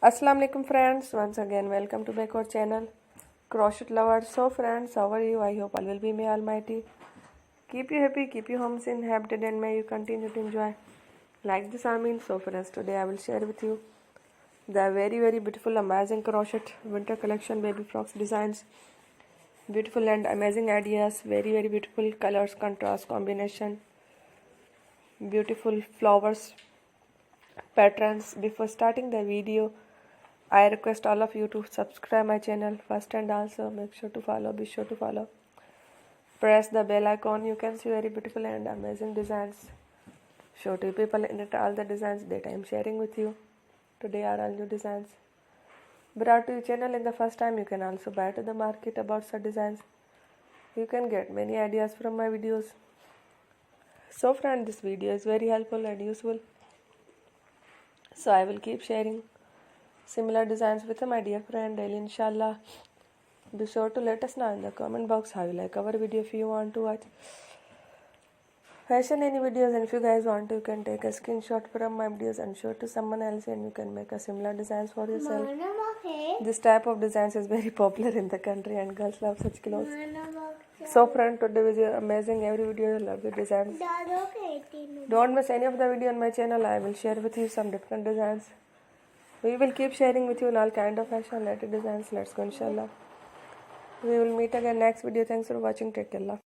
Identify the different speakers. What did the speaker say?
Speaker 1: Assalamu alaikum friends, once again welcome to back our channel Crochet Lovers. So friends, how are you? I hope all will be may almighty keep you happy, keep you homes inhabited, and may you continue to enjoy like this. I mean, so friends, today I will share with you the very beautiful amazing crochet winter collection baby frocks designs, beautiful and amazing ideas, very beautiful colors, contrast combination, beautiful flowers, patterns. Before starting the video, I request all of you to subscribe my channel first, and also make sure to follow, be sure to follow. Press the bell icon. You can see very beautiful and amazing designs. Show to people in it all the designs that I am sharing with you. Today are all new designs. Brought to your channel in the first time. You can also buy to the market about such designs. You can get many ideas from my videos. So friend, this video is very helpful and useful. So I will keep sharing similar designs with my dear friend daily, inshallah. Be sure to let us know in the comment box how you like our video. If you want to watch fashion any videos, and if you guys want to, you can take a screenshot from my videos and show it to someone else, and you can make a similar designs for yourself. This type of designs is very popular in the country and girls love such clothes. So friend, today was amazing. Every video love the designs. Don't miss any of the video on my channel. I will share with you some different designs. We will keep sharing with you all kind of fashion related designs. Let's go, inshallah. We will meet again next video. Thanks for watching. Take care.